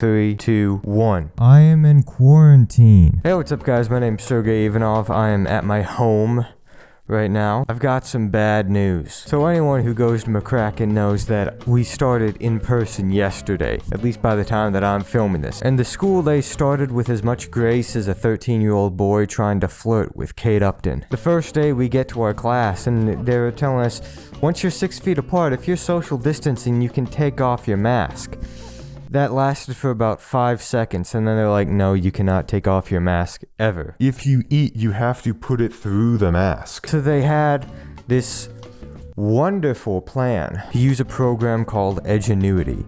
3, 2, 1. I am in quarantine. Hey, what's up guys? My name's SERGEY. I am at my home right now. I've got some bad news. So anyone who goes to McCracken knows that we started in person yesterday, at least by the time that I'm filming this. And the school day started with as much grace as a 13-year-old boy trying to flirt with Kate Upton. The first day we get to our class and they're telling us, once you're 6 feet apart, if you're social distancing, you can take off your mask. That lasted for about 5 seconds, and then they're like, no, you cannot take off your mask ever. If you eat, you have to put it through the mask. So they had this wonderful plan to use a program called Edgenuity.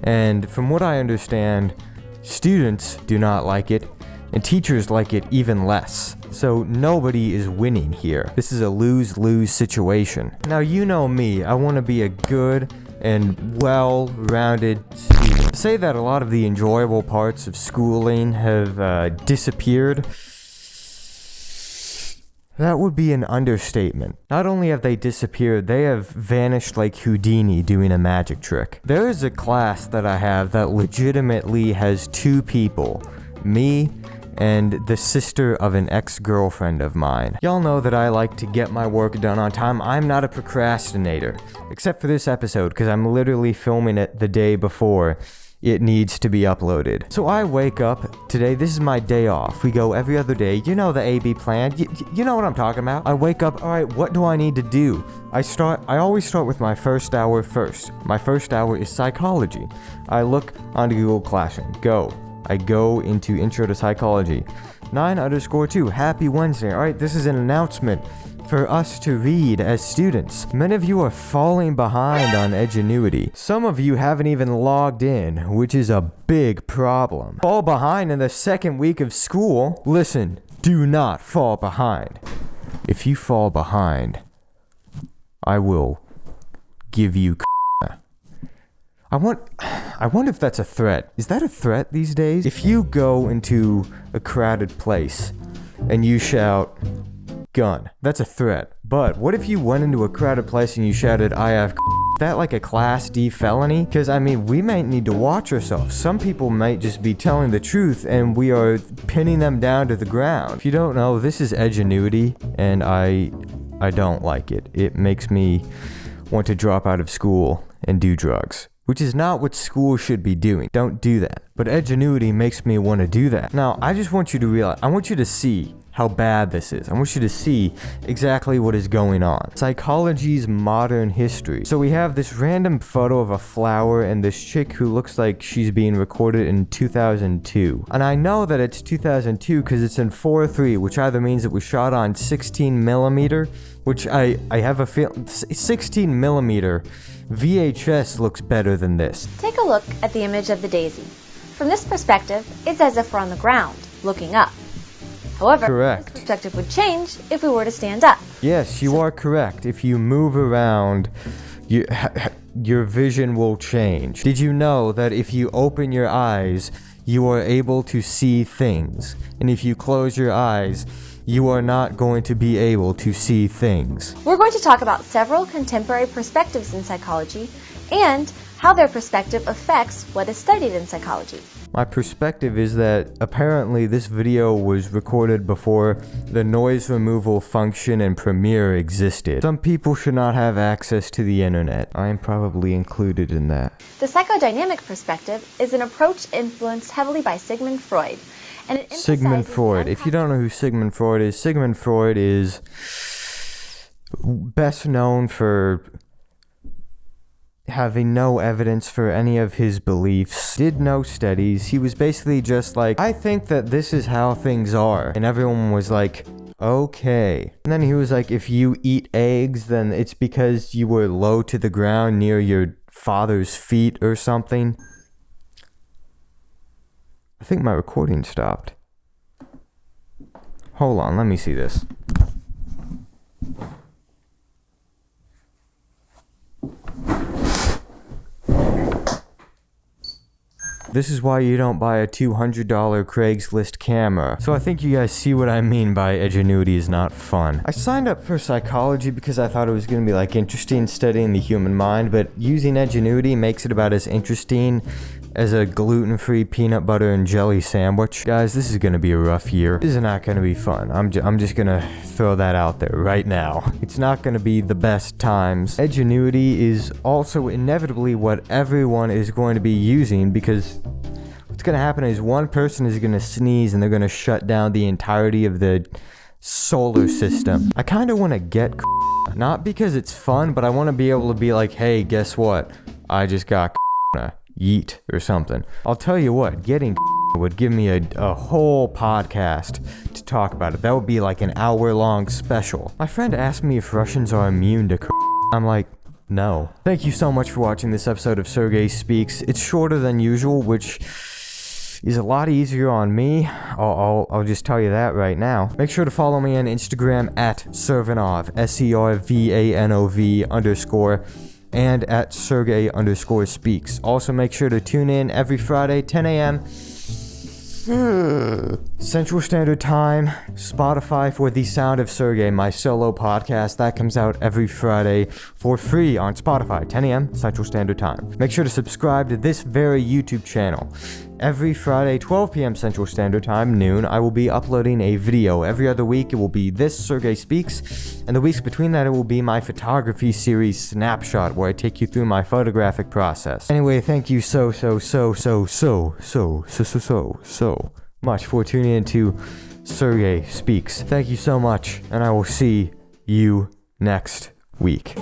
And from what I understand, students do not like it, and teachers like it even less. So nobody is winning here. This is a lose-lose situation. Now, you know me, I want to be a good and well-rounded student. Say that a lot of the enjoyable parts of schooling have disappeared. That would be an understatement. Not only have they disappeared, they have vanished like Houdini doing a magic trick. There is a class that I have that legitimately has 2 people, me and the sister of an ex-girlfriend of mine. Y'all know that I like to get my work done on time. I'm not a procrastinator, except for this episode, because I'm literally filming it the day before it needs to be uploaded. So I wake up today, this is my day off. We go every other day. You know the AB plan. You know what I'm talking about. I wake up, all right, what do I need to do? I always start with my first hour first. My first hour is psychology. I look onto Google Classroom, I go into Intro to Psychology. 9_2, Happy Wednesday. Alright, this is an announcement for us to read as students. Many of you are falling behind on Edgenuity. Some of you haven't even logged in, which is a big problem. Fall behind in the second week of school? Listen, do not fall behind. If you fall behind, I will give you I wonder if that's a threat. Is that a threat these days? If you go into a crowded place and you shout, gun, that's a threat. But what if you went into a crowded place and you shouted, I have Is that like a Class D felony? Because, I mean, we might need to watch ourselves. Some people might just be telling the truth and we are pinning them down to the ground. If you don't know, this is Edgenuity, and I don't like it. It makes me want to drop out of school and do drugs, which is not what school should be doing. Don't do that. But Edgenuity makes me want to do that. Now, I just want you to realize, I want you to see how bad this is. I want you to see exactly what is going on. Psychology's modern history. So we have this random photo of a flower and this chick who looks like she's being recorded in 2002. And I know that it's 2002 because it's in 4:3, which either means it was shot on 16mm, which I have a feel 16mm VHS looks better than this. Take a look at the image of the daisy. From this perspective, it's as if we're on the ground, looking up. However, correct. This perspective would change if we were to stand up. Yes, you are correct. If you move around, your vision will change. Did you know that if you open your eyes, you are able to see things? And if you close your eyes, you are not going to be able to see things. We're going to talk about several contemporary perspectives in psychology and how their perspective affects what is studied in psychology. My perspective is that apparently this video was recorded before the noise removal function in Premiere existed. Some people should not have access to the internet. I am probably included in that. The psychodynamic perspective is an approach influenced heavily by Sigmund Freud. And it Sigmund Freud. If you don't know who Sigmund Freud is best known for having no evidence for any of his beliefs, did no studies. He was basically just like, I think that this is how things are. And everyone was like, okay. And then he was like, if you eat eggs, then it's because you were low to the ground near your father's feet or something. I think my recording stopped. Hold on, let me see this. This is why you don't buy a $200 Craigslist camera. So I think you guys see what I mean by Edgenuity is not fun. I signed up for psychology because I thought it was going to be like interesting studying the human mind, but using Edgenuity makes it about as interesting as a gluten-free peanut butter and jelly sandwich. Guys, this is gonna be a rough year. This is not gonna be fun. I'm just gonna throw that out there right now. It's not gonna be the best times. Edgenuity is also inevitably what everyone is going to be using, because what's gonna happen is one person is gonna sneeze and they're gonna shut down the entirety of the solar system. I kinda wanna get not because it's fun, but I wanna be able to be like, hey, guess what? I just got yeet or something. I'll tell you what, getting would give me a whole podcast to talk about it. That would be like an hour-long special. My friend asked me if Russians are immune to I'm like, no. Thank you so much for watching this episode of Sergey Speaks. It's shorter than usual, which is a lot easier on me. I'll just tell you that right now. Make sure to follow me on Instagram at Servanov, SERVANOV_, and at Sergey_speaks. Also make sure to tune in every Friday, 10 a.m. Central Standard Time, Spotify for The Sound of Sergey, my solo podcast that comes out every Friday for free on Spotify, 10 a.m. Central Standard Time. Make sure to subscribe to this very YouTube channel. Every Friday, 12 p.m. Central Standard Time, noon, I will be uploading a video. Every other week, it will be this Sergey Speaks, and the weeks between that, it will be my photography series Snapshot, where I take you through my photographic process. Anyway, thank you so much for tuning in to Sergey Speaks. Thank you so much, and I will see you next week.